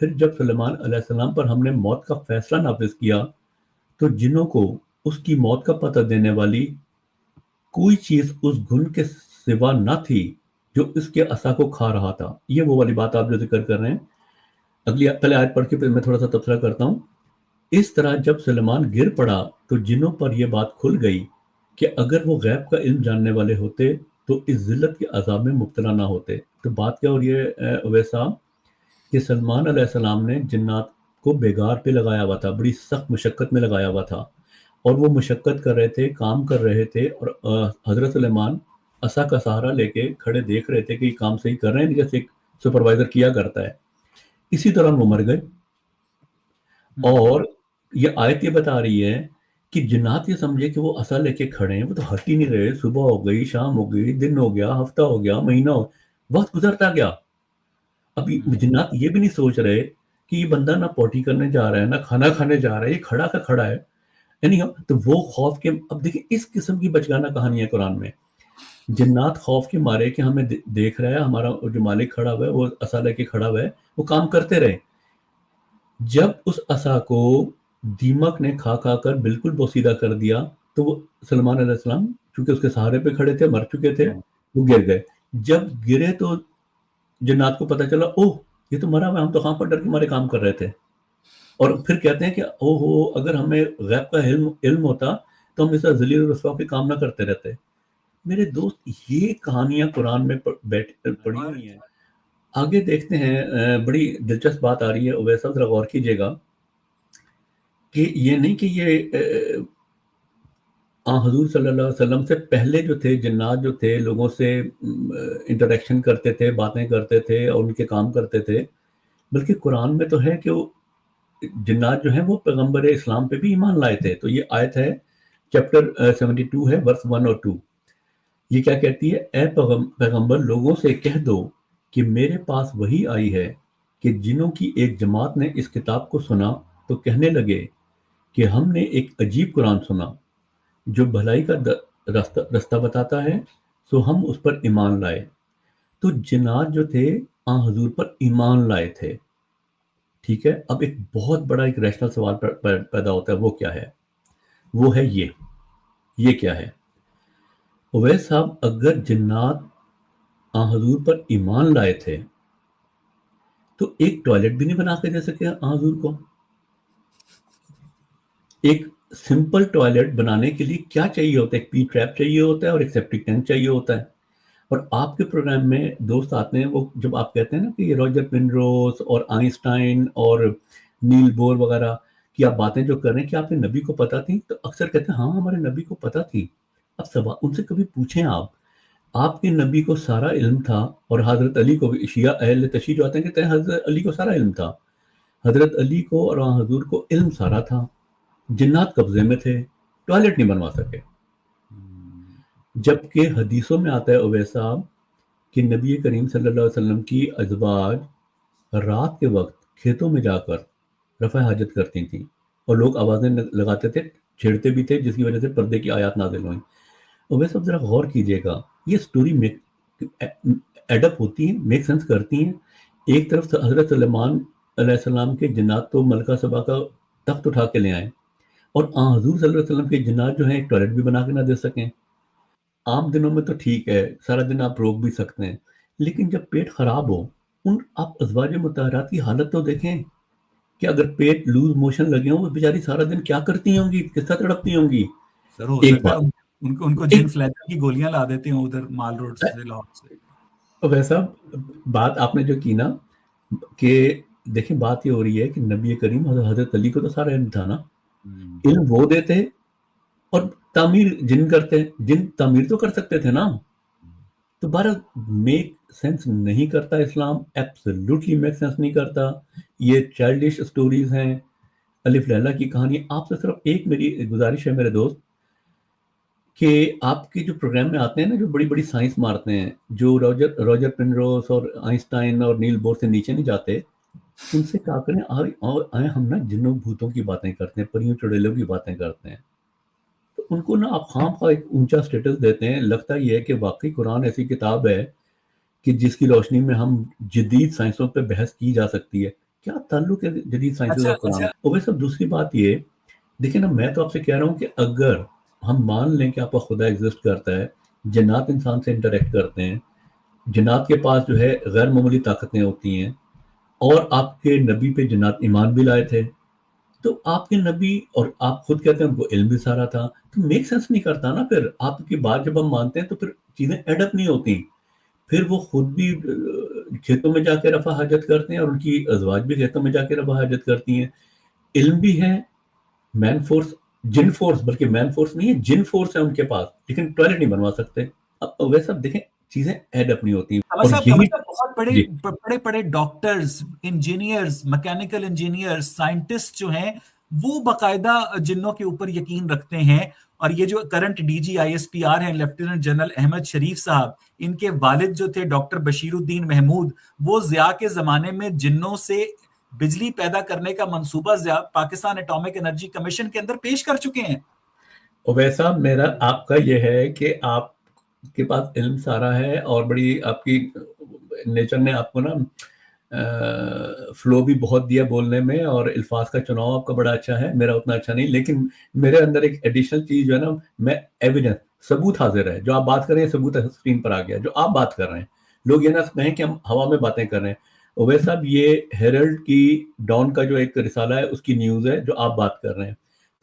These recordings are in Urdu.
پھر جب سلیمان علیہ السلام پر ہم نے موت کا فیصلہ نافذ کیا تو جنوں کو اس کی موت کا پتہ دینے والی کوئی چیز اس گھن کے سوا نہ تھی جو اس کے عصا کو کھا رہا تھا. یہ وہ والی بات آپ جو ذکر کر رہے ہیں. اگلی پہلے آیت پڑھ کے پھر میں تھوڑا سا تبصرہ کرتا ہوں. اس طرح جب سلیمان گر پڑا تو جنوں پر یہ بات کھل گئی کہ اگر وہ غیب کا علم جاننے والے ہوتے تو اس ذلت کے عذاب میں مبتلا نہ ہوتے. تو بات کیا ہو رہی ہے اویس صاحب کہ سلمان علیہ السلام نے جنات کو بیگار پہ لگایا ہوا تھا، بڑی سخت مشقت میں لگایا ہوا تھا، اور وہ مشقت کر رہے تھے، کام کر رہے تھے، اور حضرت سلیمان عصا کا سہارا لے کے کھڑے دیکھ رہے تھے کہ یہ کام صحیح کر رہے ہیں جیسے ایک سپروائزر کیا کرتا ہے. اسی دوران وہ مر گئے. اور یہ آیت یہ بتا رہی ہے کہ جنات یہ سمجھے کہ وہ عصا لے کے کھڑے ہیں، وہ تو ہٹ ہی نہیں رہے. صبح ہو گئی، شام ہو گئی، دن ہو گیا، ہفتہ ہو گیا، مہینہ ہو، وقت گزرتا گیا. ابھی جنات یہ بھی نہیں سوچ رہے کہ یہ بندہ نہ پوٹی کرنے جا رہا ہے نہ کھانا کھانے جا رہا ہے، یہ کھڑا کا کھڑا ہے. یعنی تو وہ خوف کے، اب دیکھیں اس قسم کی بچگانہ کہانی ہے قرآن میں. جنات خوف کے مارے کہ ہمیں دیکھ رہا ہے، ہمارا جو مالک کھڑا ہوا ہے وہ عصا لے کے کھڑا ہوا ہے، وہ کام کرتے رہے. جب اس عصا کو دیمک نے کھا کھا کر بالکل بوسیدہ کر دیا تو وہ سلمان علیہ السلام چونکہ اس کے سہارے پہ کھڑے تھے، مر چکے تھے، وہ گر گئے. جب گرے تو جنات کو پتا چلا، اوہ یہ تو مرا ہوا، ہم تو خام پر ڈر کے مارے کام کر رہے تھے. اور پھر کہتے ہیں کہ اوہ ہو، اگر ہمیں غیب کا علم ہوتا تو ہم اس طرح ذلیل و رسوا کے کام نہ کرتے رہتے. میرے دوست یہ کہانیاں قرآن میں پڑھی ہوئی ہیں. آگے دیکھتے ہیں، بڑی دلچسپ بات آ رہی ہے اویس صاحب، ذرا غور کیجیے گا کہ یہ نہیں کہ یہ حضور صلی اللہ علیہ وسلم سے پہلے جو تھے جنات جو تھے لوگوں سے انٹریکشن کرتے تھے، باتیں کرتے تھے اور ان کے کام کرتے تھے، بلکہ قرآن میں تو ہے کہ وہ جنات جو ہیں وہ پیغمبر اسلام پہ بھی ایمان لائے تھے. تو یہ آیت ہے چیپٹر 72 ہے، ورس 1 اور 2. یہ کیا کہتی ہے؟ اے پیغمبر لوگوں سے کہہ دو کہ میرے پاس وحی آئی ہے کہ جنوں کی ایک جماعت نے اس کتاب کو سنا تو کہنے لگے کہ ہم نے ایک عجیب قرآن سنا جو بھلائی کا رستہ بتاتا ہے، سو ہم اس پر ایمان لائے. تو جنات جو تھے حضور پر ایمان لائے تھے. ٹھیک ہے، اب ایک بہت بڑا ایک ریشنل سوال پیدا ہوتا ہے، وہ کیا ہے؟ وہ ہے یہ کیا ہے؟ اویس صاحب اگر جنات حضور پر ایمان لائے تھے تو ایک ٹوائلٹ بھی نہیں بنا کے دے سکے حضور کو. ایک سمپل ٹوائلٹ بنانے کے لیے کیا چاہیے ہوتا ہے؟ ایک پی ٹریپ چاہیے ہوتا ہے اور ایک سیپٹک ٹینک چاہیے ہوتا ہے. اور آپ کے پروگرام میں دوست آتے ہیں، وہ جب آپ کہتے ہیں نا کہ یہ روجر پنروز اور آئنسٹائن اور نیل بور وغیرہ کی آپ باتیں جو کر رہے ہیں کہ آپ کے نبی کو پتہ تھی، تو اکثر کہتے ہیں ہاں ہمارے نبی کو پتہ تھی. اب سوال ان سے کبھی پوچھیں آپ کے نبی کو سارا علم تھا، اور حضرت علی کو بھی. شیعہ اہل تشیع جو آتے ہیں کہتے ہیں حضرت علی کو سارا علم تھا. حضرت علی کو اور حضور کو علم سارا تھا، جنات قبضے میں تھے، ٹوائلٹ نہیں بنوا سکے. جبکہ حدیثوں میں آتا ہے اویس صاحب کہ نبی کریم صلی اللہ علیہ وسلم کی ازواج رات کے وقت کھیتوں میں جا کر رفع حاجت کرتی تھیں، اور لوگ آوازیں لگاتے تھے، چھیڑتے بھی تھے، جس کی وجہ سے پردے کی آیات نازل ہوئیں. اویس صاحب ذرا غور کیجیے گا، یہ سٹوری ایڈ اپ ہوتی ہیں، میک سینس کرتی ہیں. ایک طرف حضرت سلیمان علیہ السلام کے جنات تو ملکہ سبا کا تخت اٹھا کے لے آئیں، اور حضور صلی اللہ علیہ وسلم کے جنات جو ہیں ایک ٹوائلٹ بھی بنا کے نہ دے سکیں. عام دنوں میں تو ٹھیک ہے، سارا دن آپ روک بھی سکتے ہیں، لیکن جب پیٹ خراب ہو، آپ ازواج مطہرات کی حالت تو دیکھیں کہ اگر پیٹ لوز موشن لگے ہوں، وہ بیچاری سارا دن کیا کرتی ہوں گی، کس طرح تڑپتی ہوں گی. سر ہو ایک سکتا بات ہے ان کو جن فلیجر کی گولیاں لا دیتے ہیں ادھر مال روڈ سے، لاہور سے. ویسا بات آپ نے جو کی نا کہ دیکھیں بات یہ ہو رہی ہے کہ نبی کریم حضرت علی کو تو سارا علم تھا نا. علم وہ دیتے اور تعمیر جن کرتے، جن تعمیر تو کر سکتے تھے نا. تو بارہ میک سینس نہیں کرتا اسلام، ایبسلیوٹلی میک سینس نہیں کرتا. یہ چائلڈش سٹوریز ہیں، الف لیلہ کی کہانی. آپ سے صرف ایک میری گزارش ہے میرے دوست کہ آپ کے جو پروگرام میں آتے ہیں نا، جو بڑی بڑی سائنس مارتے ہیں، جو روجر پنروس اور آئنسٹائن اور نیل بور سے نیچے نہیں جاتے، ان سے کہا کریں آئے ہم نا جنوں بھوتوں کی باتیں کرتے ہیں، پریوں چڑیلوں کی باتیں کرتے ہیں. تو ان کو نا آپ خام خواہ ایک اونچا سٹیٹس دیتے ہیں. لگتا یہ ہے کہ واقعی قرآن ایسی کتاب ہے کہ جس کی روشنی میں ہم جدید سائنسوں پہ بحث کی جا سکتی ہے. کیا تعلق ہے جدید سائنسز اچھا اور قرآن؟ اور صاحب دوسری بات یہ دیکھیں نا، میں تو آپ سے کہہ رہا ہوں کہ اگر ہم مان لیں کہ آپ کا خدا ایگزسٹ کرتا ہے، جنات انسان سے انٹریکٹ کرتے ہیں، جنات کے پاس جو ہے غیر معمولی طاقتیں ہوتی ہیں، اور آپ کے نبی پہ جنات ایمان بھی لائے تھے، تو آپ کے نبی اور آپ خود کہتے ہیں ان کو علم بھی سارا تھا، تو میک سینس نہیں کرتا نا پھر آپ کی بات جب ہم مانتے ہیں تو پھر چیزیں ایڈ اپ نہیں ہوتی. پھر وہ خود بھی کھیتوں میں جا کے رفع حاجت کرتے ہیں اور ان کی ازواج بھی کھیتوں میں جا کے رفع حاجت کرتی ہیں. علم بھی ہے، مین فورس، جن فورس، بلکہ مین فورس نہیں ہے، جن فورس ہے ان کے پاس، لیکن ٹوائلٹ نہیں بنوا سکتے. اب ویسے اب دیکھیں چیزیں ایڈ اپ نہیں ہوتی. قمر اور صاحب یہی بہت بڑے جی بڑے بڑے doctors, engineers, mechanical engineers, scientist جو ہیں وہ باقاعدہ جنوں کے اوپر یقین رکھتے ہیں. اور یہ جو current D G I S P R ہیں لیفٹیننٹ جنرل احمد شریف صاحب، ان کے والد جو تھے ڈاکٹر بشیر الدین محمود، وہ ضیاء کے زمانے میں جنوں سے بجلی پیدا کرنے کا منصوبہ پاکستان ایٹامک انرجی کمیشن کے اندر پیش کر چکے ہیں. ویسا میرا آپ کا یہ ہے کہ آپ کے پاس علم سارا ہے اور بڑی آپ کی نیچر نے آپ کو نا فلو بھی بہت دیا بولنے میں، اور الفاظ کا چناؤ آپ کا بڑا اچھا ہے، میرا اتنا اچھا نہیں. لیکن میرے اندر ایک ایڈیشنل چیز جو ہے نا، میں ایویڈنس، ثبوت حاضر ہے. جو آپ بات کر رہے ہیں ثبوت اسکرین پر آ گیا. جو آپ بات کر رہے ہیں، لوگ یہ نہ کہیں کہ ہم ہوا میں باتیں کر رہے ہیں. اویس صاحب یہ ہیرلڈ کی ڈان کا جو ایک رسالہ ہے اس کی نیوز ہے جو آپ بات کر رہے ہیں.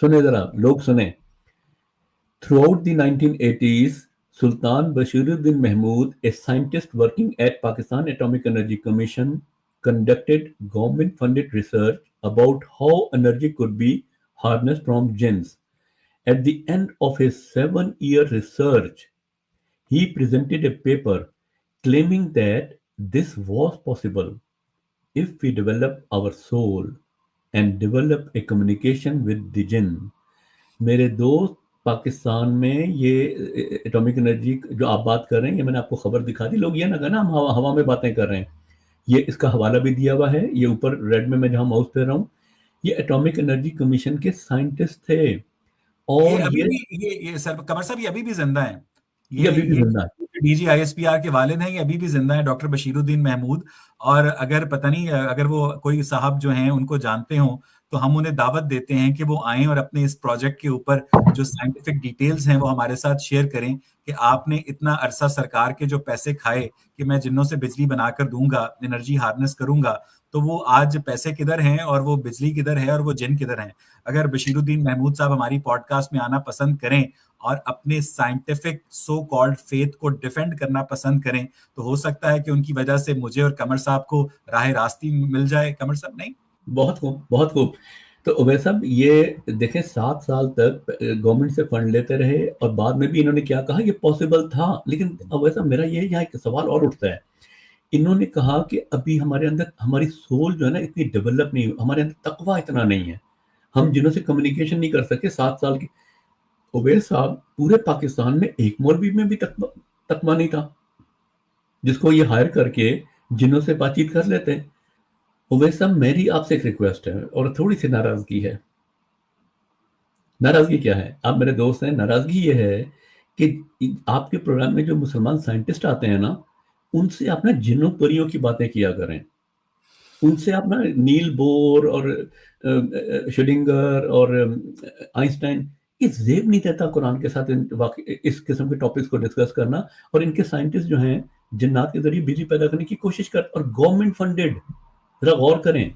سنیں ذرا، لوگ سنیں. Throughout the 1980s, Sultan Bashiruddin Mahmud, a scientist working at Pakistan Atomic Energy Commission, conducted government-funded research about how energy could be harnessed from jinns. At the end of his 7-year research, he presented a paper claiming that this was possible if we develop our soul and develop a communication with the jinn. میرے دوست، پاکستان میں یہ ایٹامک انرجی جو آپ بات کر رہے ہیں، یہ میں نے آپ کو خبر دکھا دی. لوگ یہ نہ کہنا ہم ہوا میں باتیں کر رہے ہیں. یہ اس کا حوالہ بھی دیا ہوا ہے، یہ اوپر ریڈ میں جہاں ماؤس پہ رہا ہوں، یہ ایٹامک انرجی کمیشن کے سائنٹسٹ تھے. یہ اور ابھی بھی یہ سر قمر صاحب یہ ابھی بھی زندہ ہیں. یہ ابھی بھی یہ زندہ ہے. D G I S P R کے والد ہیں، یہ ابھی بھی زندہ ہیں، ڈاکٹر بشیر الدین محمود. اور اگر پتہ نہیں، اگر وہ کوئی صاحب جو ہیں ان کو جانتے ہوں تو ہم انہیں دعوت دیتے ہیں کہ وہ آئیں اور اپنے اس پروجیکٹ کے اوپر جو سائنٹیفک ڈیٹیلز ہیں وہ ہمارے ساتھ شیئر کریں کہ آپ نے اتنا عرصہ سرکار کے جو پیسے کھائے کہ میں جنوں سے بجلی بنا کر دوں گا، انرجی ہارنس کروں گا، تو وہ آج پیسے کدھر ہیں اور وہ بجلی کدھر ہے اور وہ جن کدھر ہیں. اگر بشیر الدین محمود صاحب ہماری پوڈ کاسٹ میں آنا پسند کریں اور اپنے سائنٹیفک سو کالڈ فیتھ کو ڈیفینڈ کرنا پسند کریں تو ہو سکتا ہے کہ ان کی وجہ سے مجھے اور قمر صاحب کو راہ راستی مل جائے. قمر صاحب نہیں؟ بہت خوب، بہت خوب. تو عبید صاحب یہ دیکھیں 7 سال تک گورنمنٹ سے فنڈ لیتے رہے اور بعد میں بھی انہوں نے کیا کہا، یہ پاسبل تھا. لیکن عبید صاحب میرا یہ یہاں ایک سوال اور اٹھتا ہے. انہوں نے کہا کہ ابھی ہمارے اندر ہماری سول جو ہے نا اتنی ڈیولپ نہیں، ہمارے اندر تقویٰ اتنا نہیں ہے، ہم جنہوں سے کمیونیکیشن نہیں کر سکے 7 سال کی. عبید صاحب پورے پاکستان میں ایک مولوی میں بھی تقویٰ نہیں تھا جس کو یہ ہائر کر کے جنوں سے بات چیت کر لیتے ہیں. عبید صاحب میری آپ سے ایک ریکویسٹ ہے اور تھوڑی سی ناراضگی ہے. ناراضگی کیا ہے؟ آپ میرے دوست ہیں. ناراضگی یہ ہے کہ آپ کے پروگرام میں جو مسلمان سائنٹسٹ آتے ہیں نا، ان سے آپ نا جنوں پریوں کی باتیں کیا کریں. ان سے آپ نا نیل بور اور شڈنگر اور آئنسٹائن، یہ زیب نہیں دیتا قرآن کے ساتھ اس قسم کے ٹاپکس کو ڈسکس کرنا. اور ان کے سائنٹسٹ جو ہیں جنات کے ذریعے بجلی پیدا کرنے کی کوشش کرتے اور گورنمنٹ فنڈڈ. ذرا غور کریں.